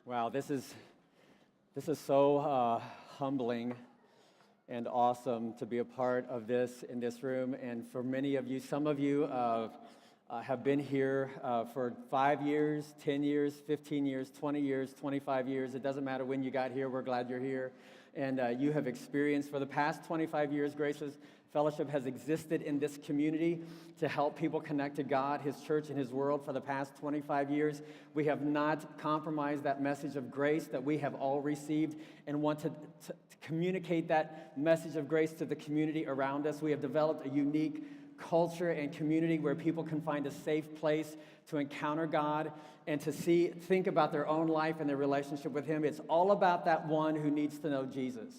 Wow, this is so humbling and awesome to be a part of this in this room. And for many of you, some of you have been here for 5 years, 10 years, 15 years, 20 years, 25 years. It doesn't matter when you got here. We're glad you're here. And you have experienced for the past 25 years, Graces Fellowship has existed in this community to help people connect to God, His church, and His world for the past 25 years. We have not compromised that message of grace that we have all received and want to communicate that message of grace to the community around us. We have developed a unique culture and community where people can find a safe place to encounter God and to think about their own life and their relationship with Him. It's all about that one who needs to know Jesus.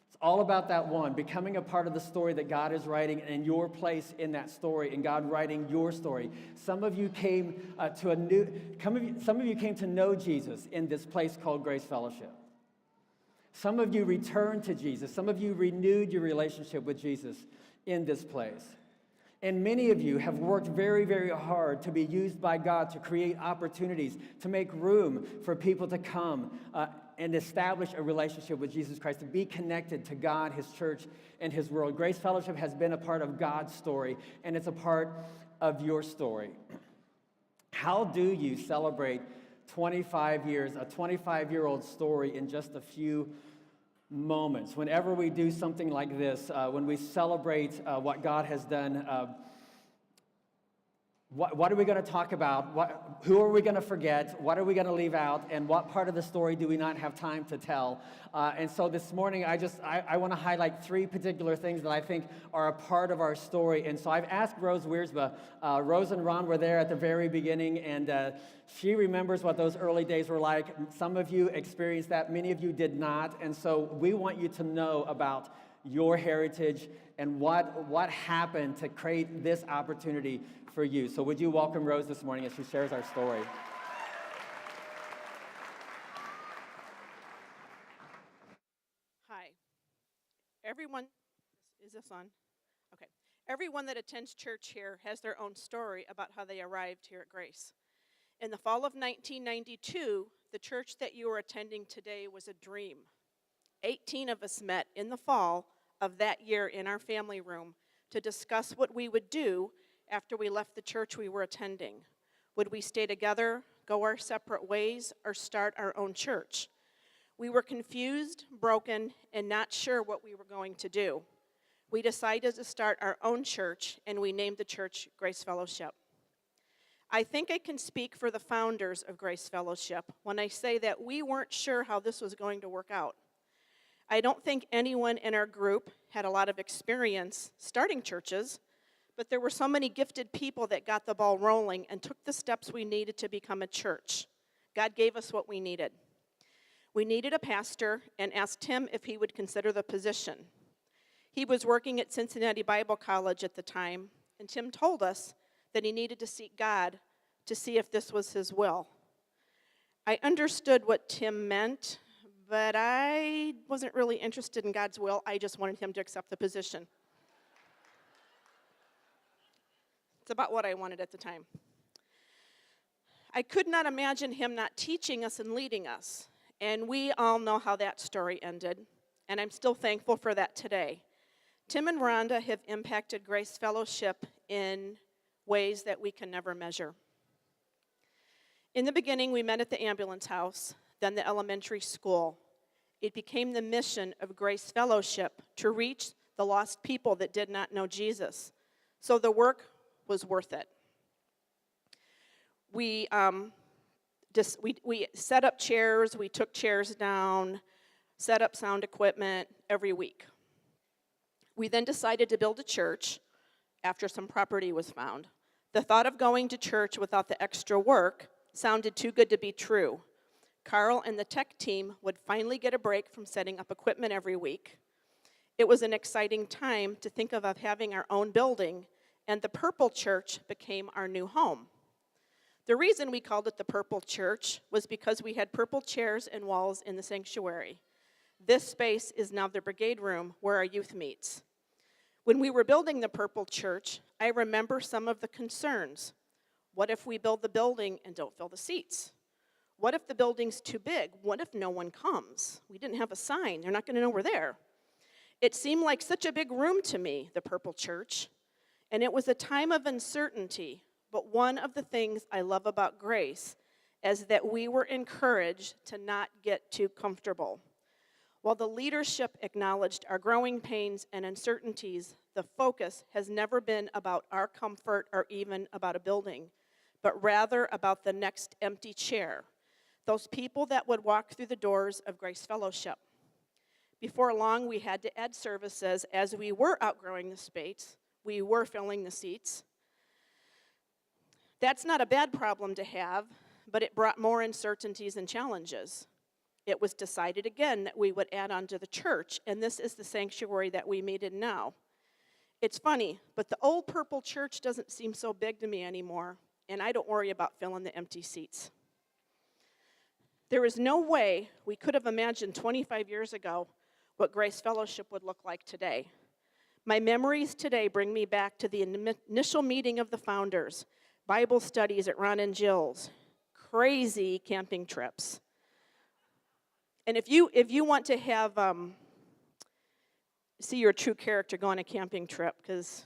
It's all about that one, becoming a part of the story that God is writing and your place in that story and God writing your story. Some of you came to know Jesus in this place called Grace Fellowship. Some of you returned to Jesus. Some of you renewed your relationship with Jesus in this place. And many of you have worked very, very hard to be used by God to create opportunities, to make room for people to come and establish a relationship with Jesus Christ, to be connected to God, His church, and His world. Grace Fellowship has been a part of God's story, and it's a part of your story. How do you celebrate 25 years, a 25-year-old story in just a few moments? Whenever we do something like this, when we celebrate what God has done, what are we going to talk about? Who are we going to forget? What are we going to leave out? And what part of the story do we not have time to tell? And so this morning, I want to highlight three particular things that I think are a part of our story. And so I've asked Rose Wiersbe. Rose and Ron were there at the very beginning, and she remembers what those early days were like. Some of you experienced that. Many of you did not. And so we want you to know about your heritage and what happened to create this opportunity for you. So would you welcome Rose this morning as she shares our story? Hi. Is this on? Okay. Everyone that attends church here has their own story about how they arrived here at Grace. In the fall of 1992, the church that you are attending today was a dream. 18 of us met in the fall of that year in our family room to discuss what we would do after we left the church we were attending. Would we stay together, go our separate ways, or start our own church? We were confused, broken, and not sure what we were going to do. We decided to start our own church, and we named the church Grace Fellowship. I think I can speak for the founders of Grace Fellowship when I say that we weren't sure how this was going to work out. I don't think anyone in our group had a lot of experience starting churches, but there were so many gifted people that got the ball rolling and took the steps we needed to become a church. God gave us what we needed. We needed a pastor and asked him if he would consider the position. He was working at Cincinnati Bible College at the time, and Tim told us that he needed to seek God to see if this was his will. I understood what Tim meant, but I wasn't really interested in God's will. I just wanted him to accept the position. It's about what I wanted at the time. I could not imagine him not teaching us and leading us. And we all know how that story ended. And I'm still thankful for that today. Tim and Rhonda have impacted Grace Fellowship in ways that we can never measure. In the beginning, we met at the ambulance house, then the elementary school. It became the mission of Grace Fellowship to reach the lost people that did not know Jesus. So the work was worth it. We set up chairs, we took chairs down, set up sound equipment every week. We then decided to build a church after some property was found. The thought of going to church without the extra work sounded too good to be true. Carl and the tech team would finally get a break from setting up equipment every week. It was an exciting time to think of having our own building, and the Purple Church became our new home. The reason we called it the Purple Church was because we had purple chairs and walls in the sanctuary. This space is now the brigade room where our youth meets. When we were building the Purple Church, I remember some of the concerns. What if we build the building and don't fill the seats? What if the building's too big? What if no one comes? We didn't have a sign. They're not going to know we're there. It seemed like such a big room to me, the Purple Church, and it was a time of uncertainty. But one of the things I love about Grace is that we were encouraged to not get too comfortable. While the leadership acknowledged our growing pains and uncertainties, the focus has never been about our comfort or even about a building, but rather about the next empty chair, those people that would walk through the doors of Grace Fellowship. Before long, we had to add services as we were outgrowing the space. We were filling the seats. That's not a bad problem to have, but it brought more uncertainties and challenges. It was decided again that we would add on to the church, and this is the sanctuary that we meet in now. It's funny, but the old Purple Church doesn't seem so big to me anymore, and I don't worry about filling the empty seats. There is no way we could have imagined 25 years ago what Grace Fellowship would look like today. My memories today bring me back to the initial meeting of the founders, Bible studies at Ron and Jill's, crazy camping trips. And if you want to have, see your true character go on a camping trip, because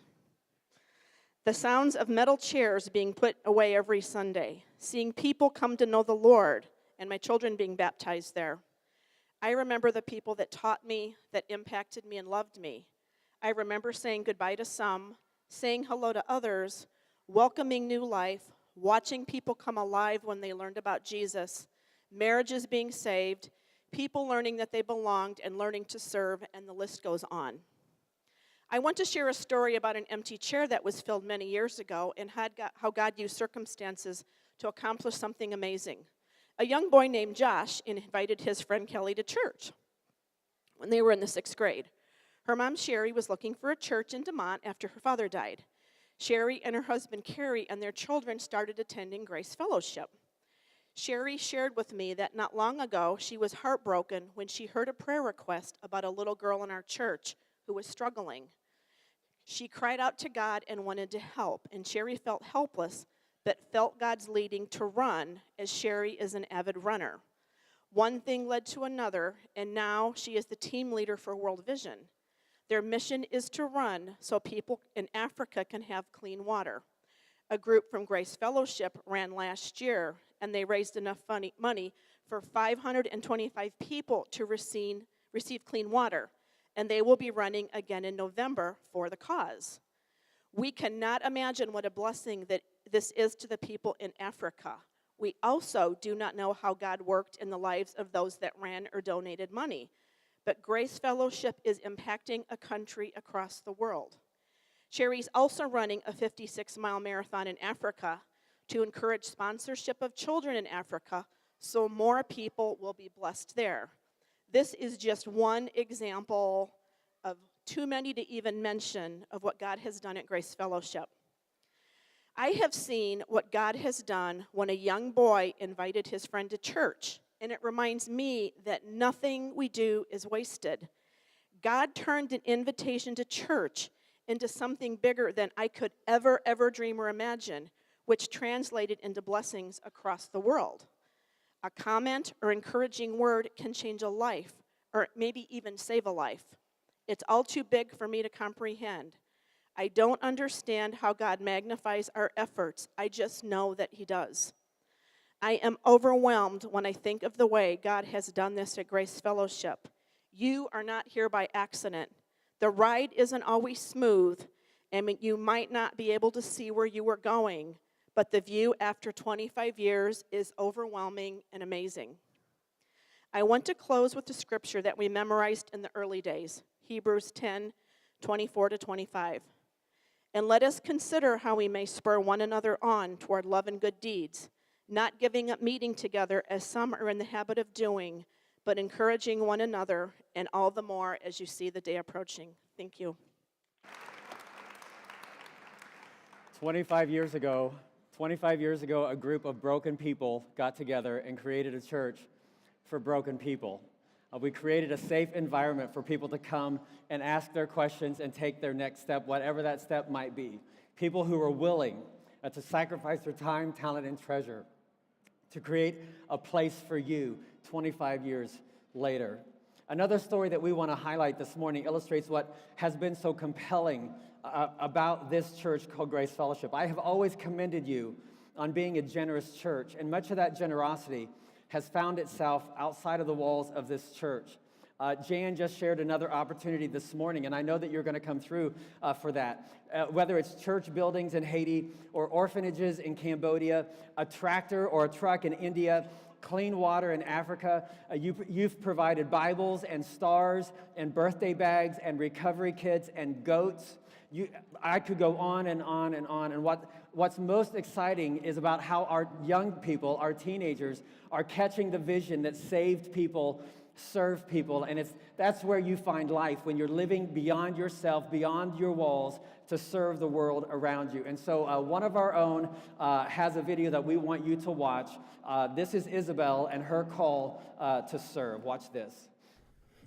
the sounds of metal chairs being put away every Sunday, seeing people come to know the Lord, and my children being baptized there. I remember the people that taught me, that impacted me and loved me. I remember saying goodbye to some, saying hello to others, welcoming new life, watching people come alive when they learned about Jesus, marriages being saved, people learning that they belonged and learning to serve, and the list goes on. I want to share a story about an empty chair that was filled many years ago and how God used circumstances to accomplish something amazing. A young boy named Josh invited his friend Kelly to church when they were in the 6th grade. Her mom, Sherry, was looking for a church in DeMont after her father died. Sherry and her husband, Carrie, and their children started attending Grace Fellowship. Sherry shared with me that not long ago she was heartbroken when she heard a prayer request about a little girl in our church who was struggling. She cried out to God and wanted to help, and Sherry felt helpless but felt God's leading to run, as Sherry is an avid runner. One thing led to another, and now she is the team leader for World Vision. Their mission is to run so people in Africa can have clean water. A group from Grace Fellowship ran last year, and they raised enough money for 525 people to receive clean water, and they will be running again in November for the cause. We cannot imagine what a blessing that this is to the people in Africa. We also do not know how God worked in the lives of those that ran or donated money, but Grace Fellowship is impacting a country across the world. Sherry's also running a 56-mile marathon in Africa to encourage sponsorship of children in Africa so more people will be blessed there. This is just one example of too many to even mention of what God has done at Grace Fellowship. I have seen what God has done when a young boy invited his friend to church, and it reminds me that nothing we do is wasted. God turned an invitation to church into something bigger than I could ever dream or imagine, which translated into blessings across the world. A comment or encouraging word can change a life, or maybe even save a life. It's all too big for me to comprehend. I don't understand how God magnifies our efforts. I just know that He does. I am overwhelmed when I think of the way God has done this at Grace Fellowship. You are not here by accident. The ride isn't always smooth, and you might not be able to see where you were going, but the view after 25 years is overwhelming and amazing. I want to close with the scripture that we memorized in the early days, Hebrews 10:24-25. And let us consider how we may spur one another on toward love and good deeds, not giving up meeting together as some are in the habit of doing, but encouraging one another, and all the more as you see the day approaching. Thank you. 25 years ago, a group of broken people got together and created a church for broken people. We created a safe environment for people to come and ask their questions and take their next step, whatever that step might be. People who were willing to sacrifice their time, talent, and treasure to create a place for you 25 years later. Another story that we want to highlight this morning illustrates what has been so compelling about this church called Grace Fellowship. I have always commended you on being a generous church, and much of that generosity has found itself outside of the walls of this church. Jan just shared another opportunity this morning, and I know that you're going to come through for that. Whether it's church buildings in Haiti or orphanages in Cambodia, a tractor or a truck in India, clean water in Africa, you've provided Bibles and stars and birthday bags and recovery kits and goats. I could go on and on and on. And what's most exciting is about how our young people, our teenagers, are catching the vision that saved people serve people, and that's where you find life, when you're living beyond yourself, beyond your walls, to serve the world around you. And so one of our own has a video that we want you to watch. This is Isabel and her call to serve. Watch this.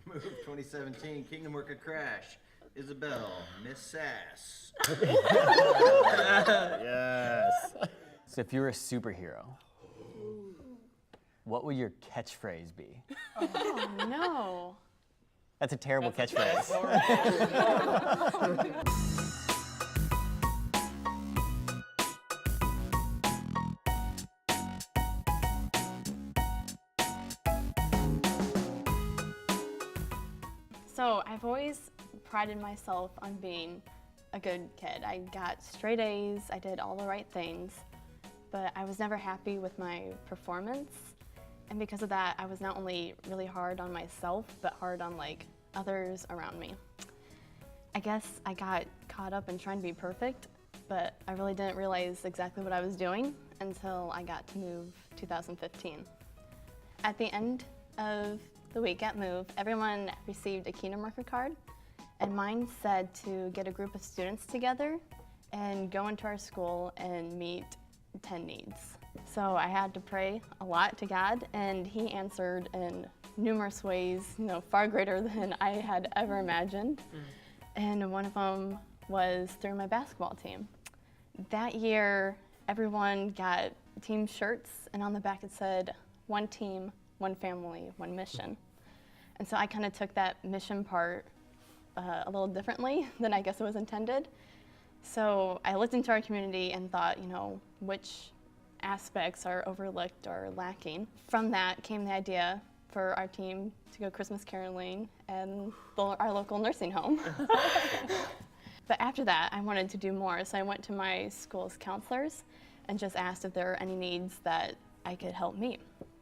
Move 2017 Kingdom Worker Crash. Isabel, Miss Sass. Yes. So if you're a superhero, what would your catchphrase be? Oh, no. That's a terrible catchphrase. So I've always prided myself on being a good kid. I got straight A's, I did all the right things, but I was never happy with my performance. And because of that, I was not only really hard on myself, but hard on others around me. I guess I got caught up in trying to be perfect, but I really didn't realize exactly what I was doing until I got to Move 2015. At the end of the week at Move, everyone received a Kingdom Worker card, and mine said to get a group of students together and go into our school and meet 10 needs. So I had to pray a lot to God, and He answered in numerous ways, far greater than I had ever imagined. And one of them was through my basketball team. That year, everyone got team shirts, and on the back it said, "One team, one family, one mission." And so I kind of took that mission part a little differently than I guess it was intended. So I looked into our community and thought, which aspects are overlooked or lacking. From that came the idea for our team to go Christmas caroling in our local nursing home. But after that, I wanted to do more, so I went to my school's counselors and just asked if there were any needs that I could help meet.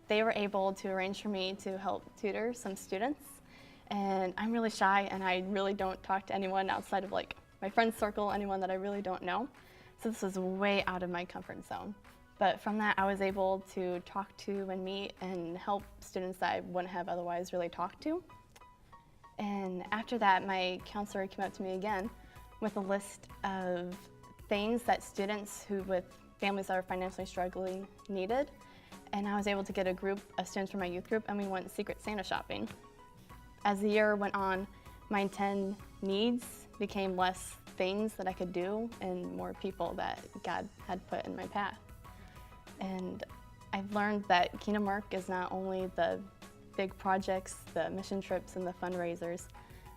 They were able to arrange for me to help tutor some students, and I'm really shy, and I really don't talk to anyone outside of my friend circle, anyone that I really don't know. So this was way out of my comfort zone. But from that, I was able to talk to and meet and help students that I wouldn't have otherwise really talked to. And after that, my counselor came up to me again with a list of things that students with families that are financially struggling needed. And I was able to get a group of students from my youth group, and we went Secret Santa shopping. As the year went on, my 10 needs became less things that I could do and more people that God had put in my path. And I've learned that Kingdom Work is not only the big projects, the mission trips and the fundraisers,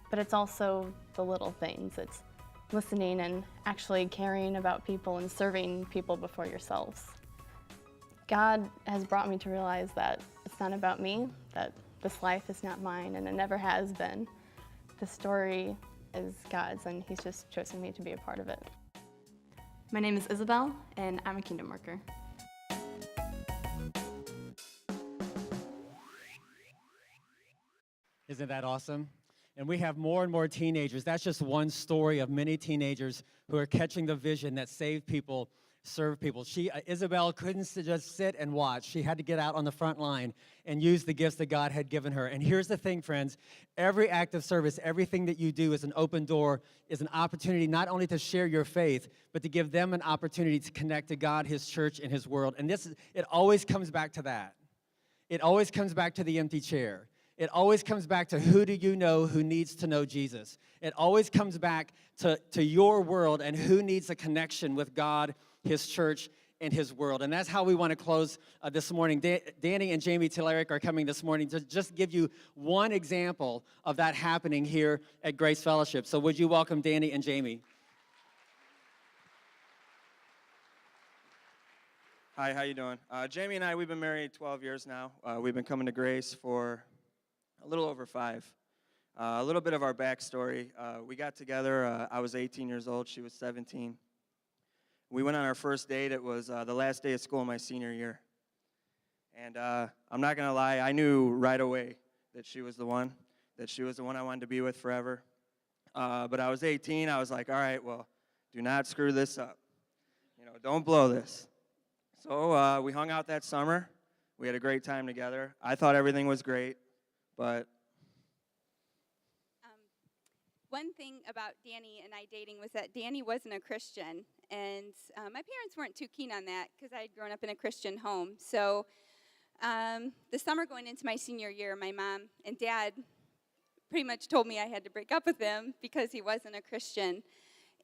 but it's also the little things. It's listening and actually caring about people and serving people before yourselves. God has brought me to realize that it's not about me, that this life is not mine, and it never has been. The story is God's, and He's just chosen me to be a part of it. My name is Isabel, and I'm a Kingdom Worker. Isn't that awesome? And we have more and more teenagers. That's just one story of many teenagers who are catching the vision that save people, serve people. Isabel couldn't just sit and watch. She had to get out on the front line and use the gifts that God had given her. And here's the thing, friends. Every act of service, everything that you do is an open door, is an opportunity not only to share your faith, but to give them an opportunity to connect to God, His church, and His world. And it always comes back to that. It always comes back to the empty chair. It always comes back to who do you know who needs to know Jesus. It always comes back to your world and who needs a connection with God, His church, in his world. And that's how we want to close this morning. Danny and Jamie Tillerick are coming this morning to just give you one example of that happening here at Grace Fellowship. So would you welcome Danny and Jamie? Hi, how you doing? Jamie and I, we've been married 12 years now. We've been coming to Grace for a little over 5. A little bit of our backstory. We got together, I was 18 years old, she was 17. We went on our first date. It was the last day of school my senior year. And I'm not going to lie, I knew right away that she was the one I wanted to be with forever. But I was 18, I was like, all right, well, do not screw this up. Don't blow this. So we hung out that summer. We had a great time together. I thought everything was great, but one thing about Danny and I dating was that Danny wasn't a Christian, and my parents weren't too keen on that because I had grown up in a Christian home. So the summer going into my senior year, my mom and dad pretty much told me I had to break up with him because he wasn't a Christian.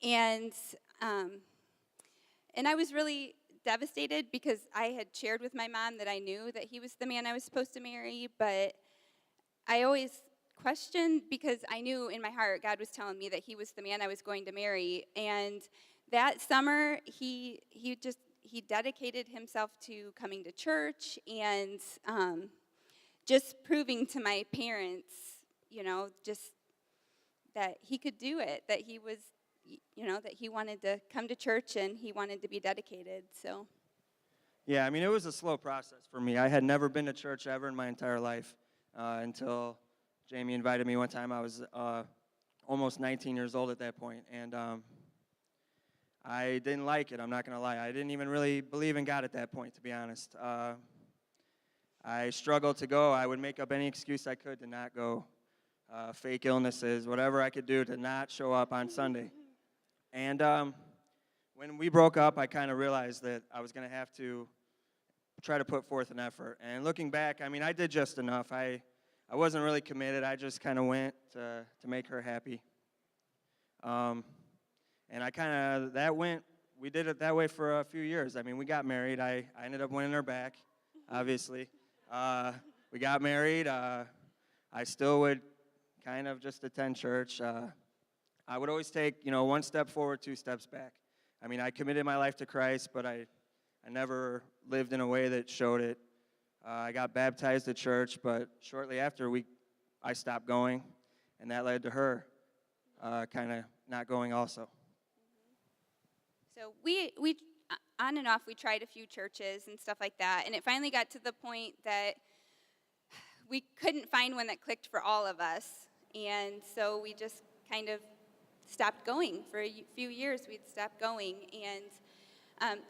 And I was really devastated because I had shared with my mom that I knew that he was the man I was supposed to marry, but I always questioned because I knew in my heart God was telling me that he was the man I was going to marry. And that summer, he dedicated himself to coming to church and just proving to my parents, just that he could do it, that he was, that he wanted to come to church and he wanted to be dedicated, so. yeah, I mean, it was a slow process for me. I had never been to church ever in my entire life until Jamie invited me one time. I was almost 19 years old at that point, and I didn't like it, I'm not going to lie. I didn't even really believe in God at that point, to be honest. I struggled to go. I would make up any excuse I could to not go. Fake illnesses, whatever I could do to not show up on Sunday. And when we broke up, I kind of realized that I was going to have to try to put forth an effort. And looking back, I mean, I did just enough. I wasn't really committed. I just kind of went to make her happy. And I kind of, we did it that way for a few years. I mean, we got married. I ended up winning her back, obviously. We got married. I still would kind of just attend church. I would always take, one step forward, 2 steps back. I mean, I committed my life to Christ, but I never lived in a way that showed it. I got baptized at church, but shortly after, I stopped going, and that led to her kind of not going also. So we on and off, we tried a few churches and stuff like that, and it finally got to the point that we couldn't find one that clicked for all of us, and so we just kind of stopped going. For a few years, we'd stopped going, and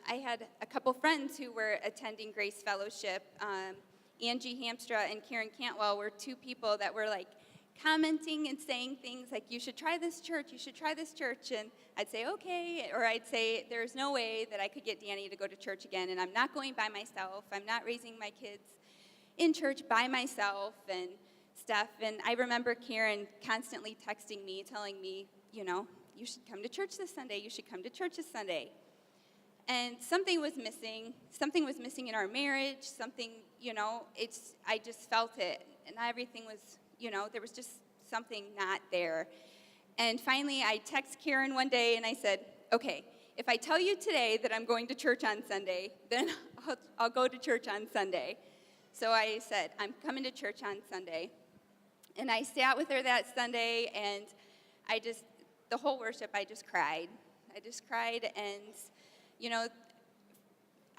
I had a couple friends who were attending Grace Fellowship. Angie Hamstra and Karen Cantwell were 2 people that were like commenting and saying things like, you should try this church, and I'd say, okay, or I'd say, there's no way that I could get Danny to go to church again, and I'm not going by myself, I'm not raising my kids in church by myself, and stuff. And I remember Karen constantly texting me, telling me, you should come to church this Sunday, you should come to church this Sunday. And something was missing in our marriage, something, I just felt it, and everything was, there was just something not there. And finally, I text Karen one day, and I said, okay, if I tell you today that I'm going to church on Sunday, then I'll go to church on Sunday. So I said, I'm coming to church on Sunday. And I sat with her that Sunday, and the whole worship, I just cried. And,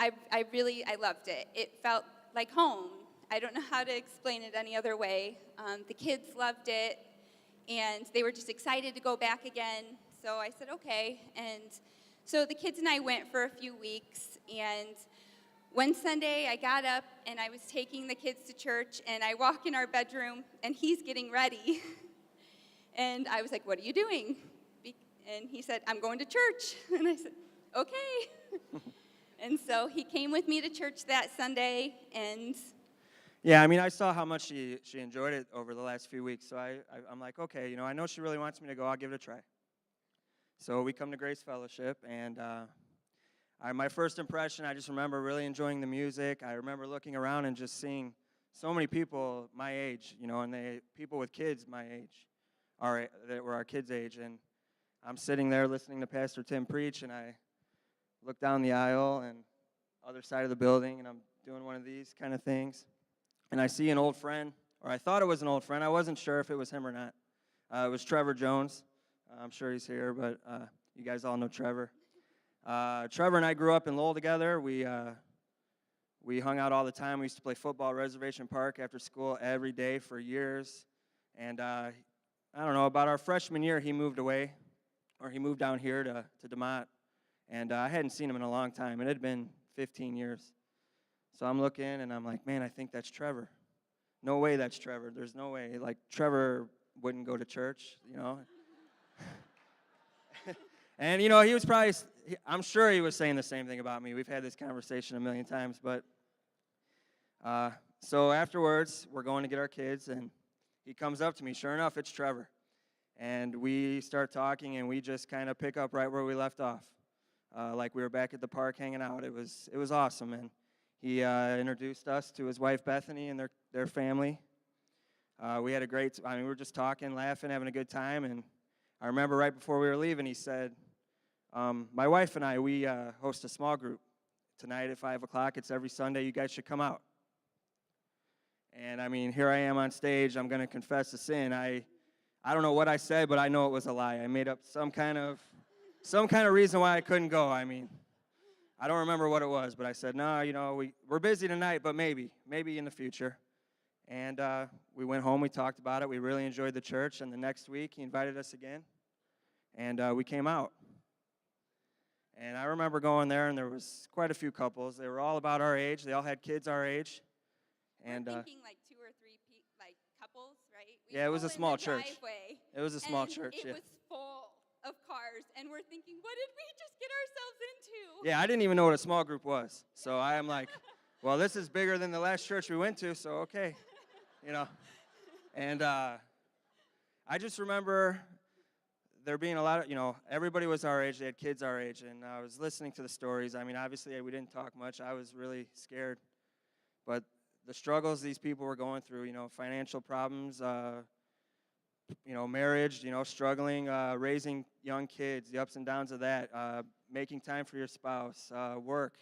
I loved it. It felt like home. I don't know how to explain it any other way. The kids loved it, and they were just excited to go back again. So I said, okay. And so the kids and I went for a few weeks, and one Sunday I got up, and I was taking the kids to church, and I walk in our bedroom, and he's getting ready. And I was like, what are you doing? And he said, I'm going to church. And I said, okay. And so he came with me to church that Sunday, and Yeah, I mean, I saw how much she enjoyed it over the last few weeks, so I'm like, okay, I know she really wants me to go, I'll give it a try. So we come to Grace Fellowship, and my first impression, I just remember really enjoying the music. I remember looking around and just seeing so many people my age, and people with kids my age, that were our kids' age. And I'm sitting there listening to Pastor Tim preach, and I look down the aisle and other side of the building, and I'm doing one of these kind of things. And I see an old friend, or I thought it was an old friend. I wasn't sure if it was him or not. It was Trevor Jones. I'm sure he's here, but you guys all know Trevor. Trevor and I grew up in Lowell together. We hung out all the time. We used to play football at Reservation Park after school every day for years. And I don't know, about our freshman year, he moved away, or he moved down here to DeMont. And I hadn't seen him in a long time. It had been 15 years. So I'm looking, and I'm like, man, I think that's Trevor. No way that's Trevor. There's no way. Like, Trevor wouldn't go to church, And, he was probably, I'm sure he was saying the same thing about me. We've had this conversation a million times. But so afterwards, we're going to get our kids, and he comes up to me. Sure enough, it's Trevor. And we start talking, and we just kind of pick up right where we left off. Like we were back at the park hanging out. It was awesome. And he introduced us to his wife, Bethany, and their family. We had we were just talking, laughing, having a good time. And I remember right before we were leaving, he said, my wife and I, we host a small group tonight at 5 o'clock. It's every Sunday. You guys should come out. And, here I am on stage. I'm going to confess a sin. I don't know what I said, but I know it was a lie. I made up some kind of reason why I couldn't go. I don't remember what it was, but I said, no, we're busy tonight, but maybe in the future. And we went home. We talked about it. We really enjoyed the church. And the next week, he invited us again, and we came out. And I remember going there, and there was quite a few couples. They were all about our age. They all had kids our age. And we're thinking like 2 or 3 couples, right? Yeah, it was a small church. Driveway, It was a small church, It yeah. was full of cars, and we're thinking, what did we just get ourselves into? Yeah, I didn't even know what a small group was. So I am like, well, this is bigger than the last church we went to, so okay. And I just remember there being a lot of, everybody was our age. They had kids our age, and I was listening to the stories. Obviously, we didn't talk much. I was really scared. But the struggles these people were going through, financial problems, marriage, struggling, raising young kids, the ups and downs of that, making time for your spouse, work,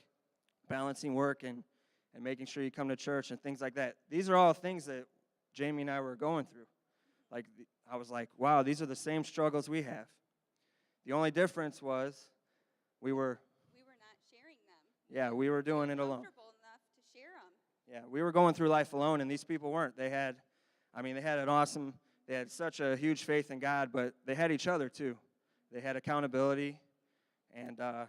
balancing work and making sure you come to church and things like that. These are all things that Jamie and I were going through. I was like, wow, these are the same struggles we have. The only difference was we were not sharing them. Yeah, we were doing it alone. Comfortable enough to share them. Yeah, we were going through life alone, and these people weren't. They had they had such a huge faith in God, but they had each other too. They had accountability, and I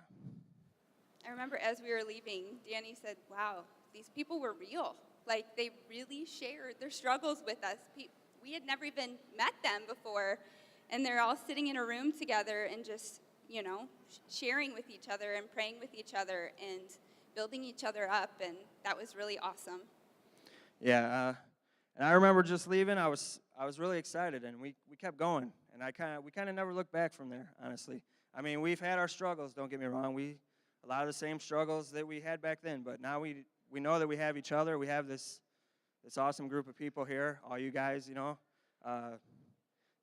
remember as we were leaving, Danny said, wow, these people were real. They really shared their struggles with us. We had never even met them before, and they're all sitting in a room together and just, sharing with each other and praying with each other and building each other up, and that was really awesome. yeah, and I remember just leaving. I was really excited, and we kept going, and we kind of never looked back from there, honestly. We've had our struggles. Don't get me wrong. A lot of the same struggles that we had back then, but now we know that we have each other. We have this awesome group of people here, all you guys.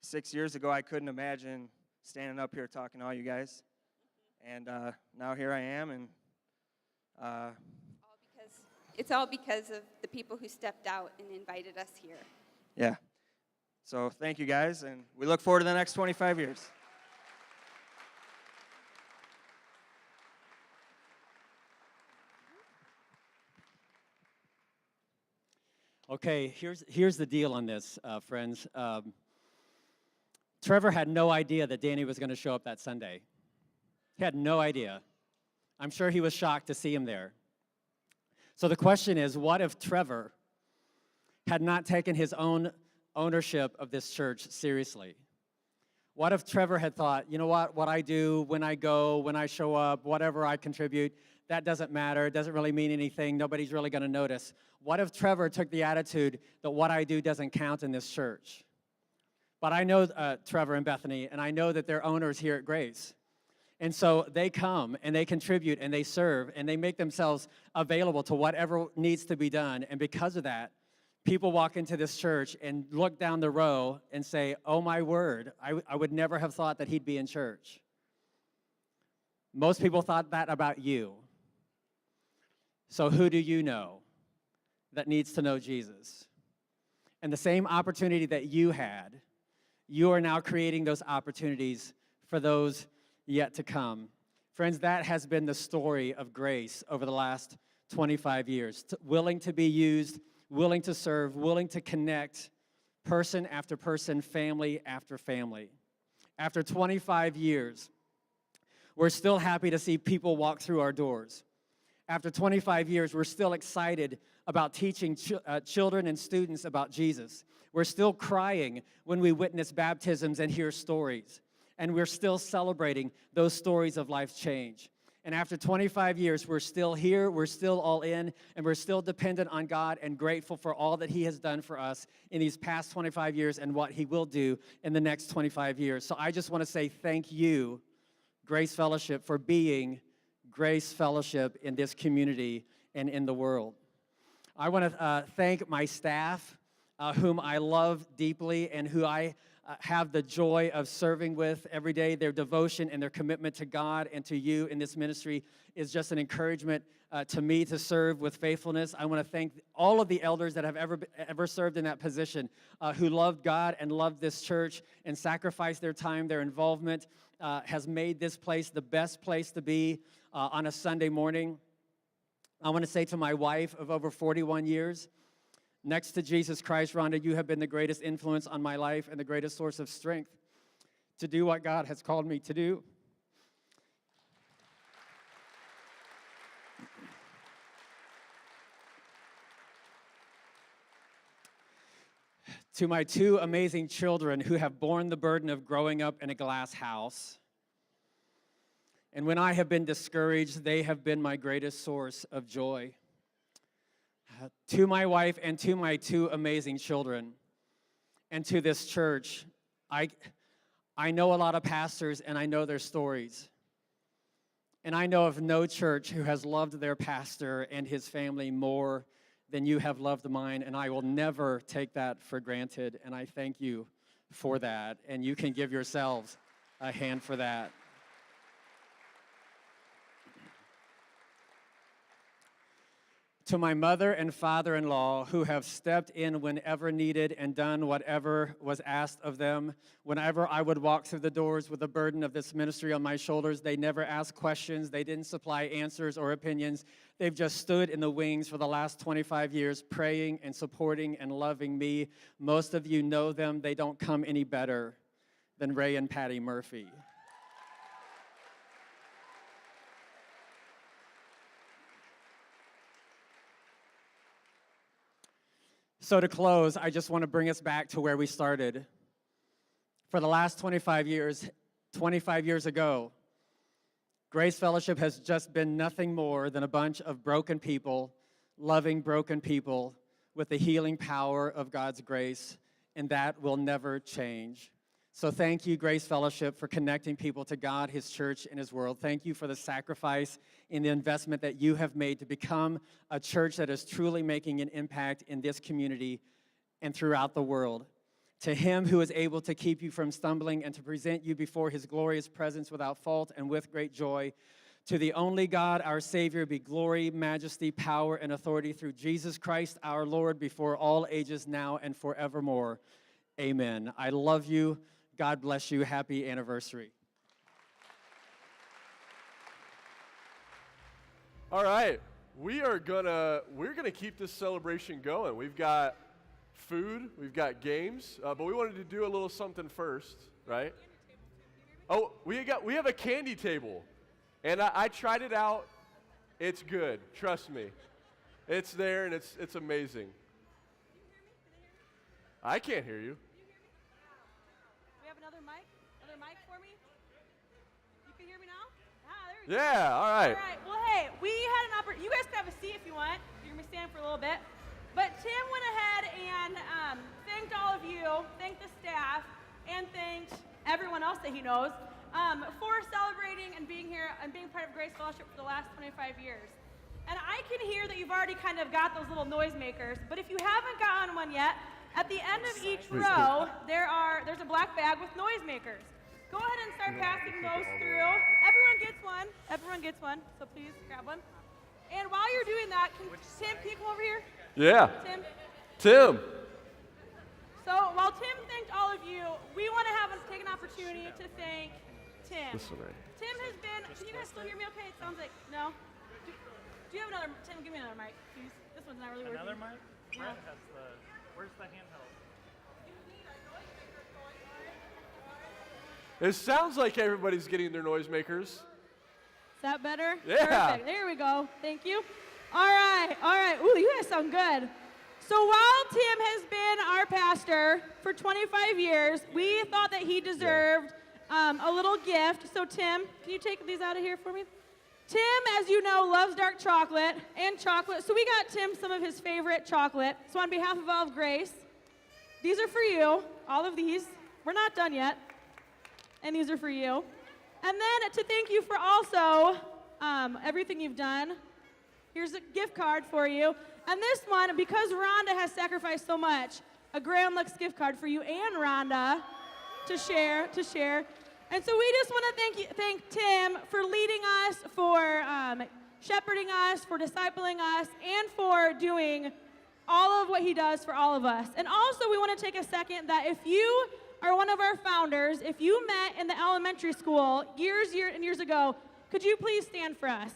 6 years ago, I couldn't imagine standing up here talking to all you guys, and now here I am, and. It's all because of the people who stepped out and invited us here. Yeah. So thank you guys, and we look forward to the next 25 years. Okay, here's the deal on this, friends. Trevor had no idea that Danny was going to show up that Sunday. He had no idea. I'm sure he was shocked to see him there. So the question is, what if Trevor had not taken his own ownership of this church seriously? What if Trevor had thought, you know what I do, when I go, when I show up, whatever I contribute, that doesn't matter, it doesn't really mean anything, nobody's really going to notice. What if Trevor took the attitude that what I do doesn't count in this church? But I know Trevor and Bethany, and I know that they're owners here at Grace. And so they come and they contribute and they serve and they make themselves available to whatever needs to be done. And because of that, people walk into this church and look down the row and say, oh my word, I would never have thought that he'd be in church. Most people thought that about you. So who do you know that needs to know Jesus? And the same opportunity that you had, you are now creating those opportunities for those yet to come. Friends, that has been the story of Grace over the last 25 years. Willing to be used, willing to serve, willing to connect person after person, family after family. After 25 years, we're still happy to see people walk through our doors. After 25 years, we're still excited about teaching children and students about Jesus. We're still crying when we witness baptisms and hear stories. And we're still celebrating those stories of life change. And after 25 years, we're still here, we're still all in, and we're still dependent on God and grateful for all that he has done for us in these past 25 years and what he will do in the next 25 years. So I just want to say thank you, Grace Fellowship, for being Grace Fellowship in this community and in the world. I want to thank my staff, whom I love deeply and who I have the joy of serving with every day. Their devotion and their commitment to God and to you in this ministry is just an encouragement to me to serve with faithfulness. I want to thank all of the elders that have ever served in that position, who loved God and loved this church and sacrificed their time. Their involvement has made this place the best place to be on a Sunday morning. I want to say to my wife of over 41 years, next to Jesus Christ, Rhonda, you have been the greatest influence on my life and the greatest source of strength to do what God has called me to do. To my two amazing children who have borne the burden of growing up in a glass house. And when I have been discouraged, they have been my greatest source of joy. To my wife and to my two amazing children and to this church, I know a lot of pastors and I know their stories. And I know of no church who has loved their pastor and his family more than you have loved mine, and I will never take that for granted, and I thank you for that, and you can give yourselves a hand for that. To my mother and father-in-law who have stepped in whenever needed and done whatever was asked of them. Whenever I would walk through the doors with the burden of this ministry on my shoulders, they never asked questions. They didn't supply answers or opinions. They've just stood in the wings for the last 25 years, praying and supporting and loving me. Most of you know them. They don't come any better than Ray and Patty Murphy. So to close, I just want to bring us back to where we started. For the last 25 years ago, Grace Fellowship has just been nothing more than a bunch of broken people, loving broken people with the healing power of God's grace, and that will never change. So thank you, Grace Fellowship, for connecting people to God, his church, and his world. Thank you for the sacrifice and the investment that you have made to become a church that is truly making an impact in this community and throughout the world. To him who is able to keep you from stumbling and to present you before his glorious presence without fault and with great joy, to the only God, our Savior, be glory, majesty, power, and authority through Jesus Christ, our Lord, before all ages, now and forevermore. Amen. I love you. God bless you. Happy anniversary. All right, we're gonna keep this celebration going. We've got food, we've got games, but we wanted to do a little something first, right? Oh, we have a candy table, and I tried it out. It's good, trust me. It's there and it's amazing. I can't hear you. Another mic for me? You can hear me now? There we go. Yeah, all right. All right, well, hey, we had an opportunity. You guys can have a seat if you want. You're going to stand for a little bit. But Tim went ahead and thanked all of you, thanked the staff, and thanked everyone else that he knows for celebrating and being here and being part of Grace Fellowship for the last 25 years. And I can hear that you've already kind of got those little noisemakers, but if you haven't gotten one yet, at the end of each row, there's a black bag with noisemakers. Go ahead and start passing those through. Everyone gets one. Everyone gets one, so please grab one. And while you're doing that, can you come over here? Yeah. Tim? Tim. So while Tim thanked all of you, we want to take an opportunity to thank Tim. This one right. Tim has been, can you guys still hear me okay? It sounds like, no? Do you have another, Tim, give me another mic, please. This one's not really working. Another mic? Yeah. Brent has where's the handheld? It sounds like everybody's getting their noisemakers. Is that better? Yeah. Perfect. There we go. Thank you. All right. Ooh, you guys sound good. So while Tim has been our pastor for 25 years, we thought that he deserved a little gift. So Tim, can you take these out of here for me? Tim, as you know, loves dark chocolate and chocolate. So we got Tim some of his favorite chocolate. So on behalf of all of Grace, these are for you, all of these. We're not done yet. And these are for you. And then to thank you for also everything you've done, here's a gift card for you. And this one, because Rhonda has sacrificed so much, a Grand Lux gift card for you and Rhonda to share. And so we just want to thank Tim for leading us, for shepherding us, for discipling us, and for doing all of what he does for all of us. And also we want to take a second that if you are one of our founders, if you met in the elementary school years ago, could you please stand for us?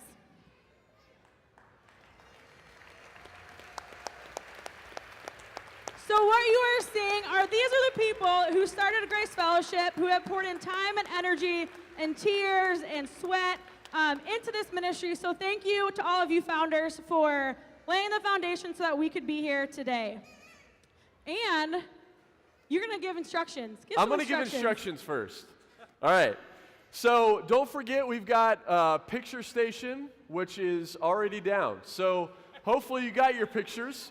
So what you are seeing these are the people who started Grace Fellowship, who have poured in time and energy and tears and sweat into this ministry. So thank you to all of you founders for laying the foundation so that we could be here today. And you're going to give instructions. I'm going to give instructions first. All right. So don't forget, we've got Picture Station, which is already down. So hopefully you got your pictures.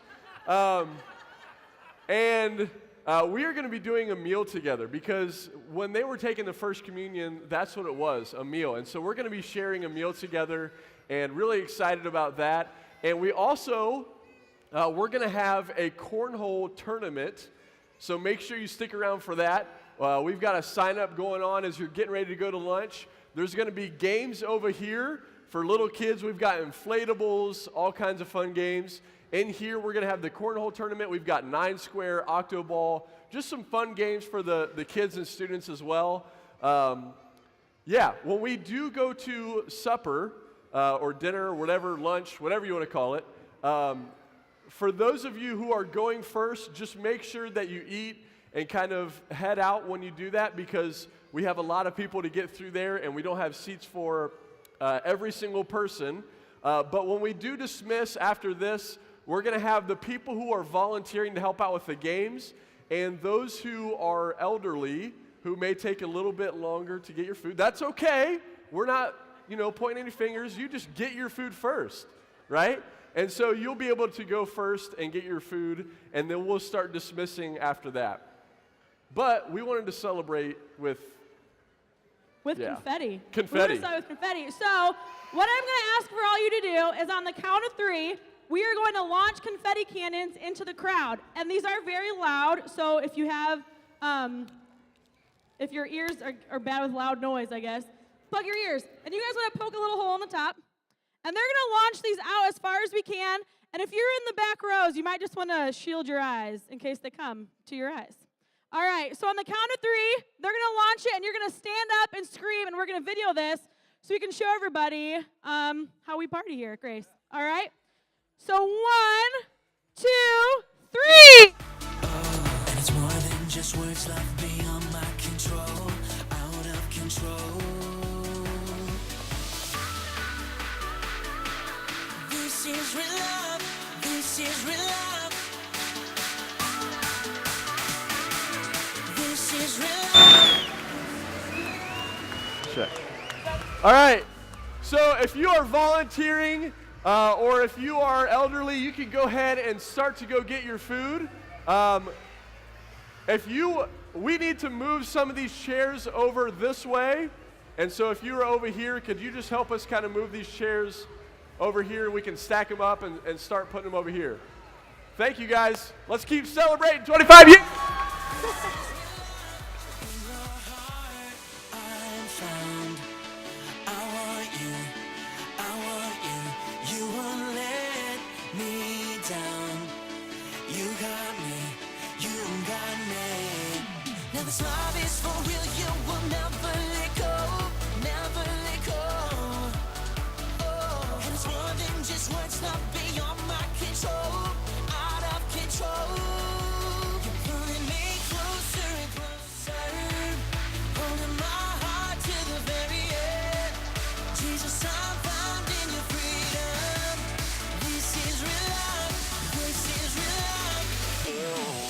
And we are going to be doing a meal together because when they were taking the first communion, that's what it was, a meal. And so we're going to be sharing a meal together and really excited about that. And we also, we're going to have a cornhole tournament. So make sure you stick around for that. We've got a sign up going on as you're getting ready to go to lunch. There's going to be games over here for little kids. We've got inflatables, all kinds of fun games. In here, we're going to have the cornhole tournament. We've got 9-square, octoball, just some fun games for the kids and students as well. When we do go to supper or dinner or whatever, lunch, whatever you want to call it, for those of you who are going first, just make sure that you eat and kind of head out when you do that because we have a lot of people to get through there and we don't have seats for every single person. But when we do dismiss after this, we're going to have the people who are volunteering to help out with the games and those who are elderly who may take a little bit longer to get your food. That's okay. We're not, pointing any fingers. You just get your food first, right? And so you'll be able to go first and get your food, and then we'll start dismissing after that. But we wanted to celebrate with confetti. Confetti. We want to start with confetti. So what I'm going to ask for all you to do is on the count of 3, we are going to launch confetti cannons into the crowd. And these are very loud, so if you have, if your ears are bad with loud noise, I guess, plug your ears. And you guys want to poke a little hole in the top. And they're going to launch these out as far as we can. And if you're in the back rows, you might just want to shield your eyes in case they come to your eyes. All right, so on the count of 3, they're going to launch it, and you're going to stand up and scream, and we're going to video this so we can show everybody how we party here at Grace. All right? So 1, 2, 3. And it's more than just words left beyond my control, out of control. This is real love, this is real love. This is real love. Check. All right, so if you are volunteering or if you are elderly, you can go ahead and start to go get your food. We need to move some of these chairs over this way And so if you are over here, could you just help us kind of move these chairs over here and we can stack them up and start putting them over here. Thank you guys. Let's keep celebrating 25 years. This love is for real, you will never let go, never let go. Oh, and it's more than just words, not beyond my control, out of control. You're pulling me closer and closer, holding my heart to the very end. Jesus, I'm found in your freedom. This is real love, this is real love. Oh.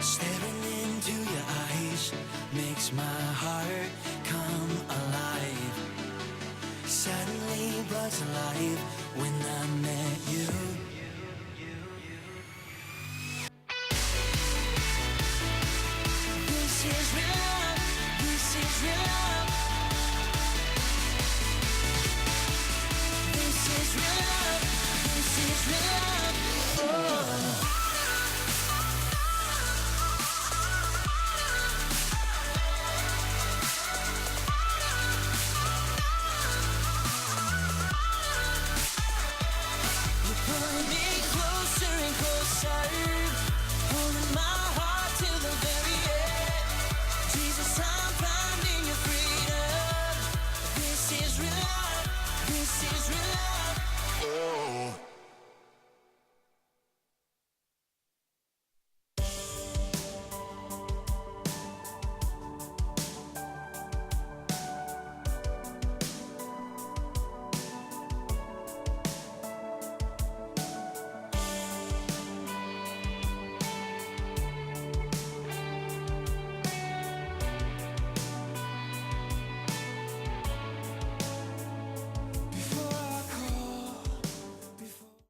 Staring into your eyes makes my heart come alive. Suddenly was alive when I met you. This is real love, this is real love. This is real love, this is real love. Oh. Holding my heart to the very end. Jesus, I'm finding your freedom. This is real love. This is real love. Oh.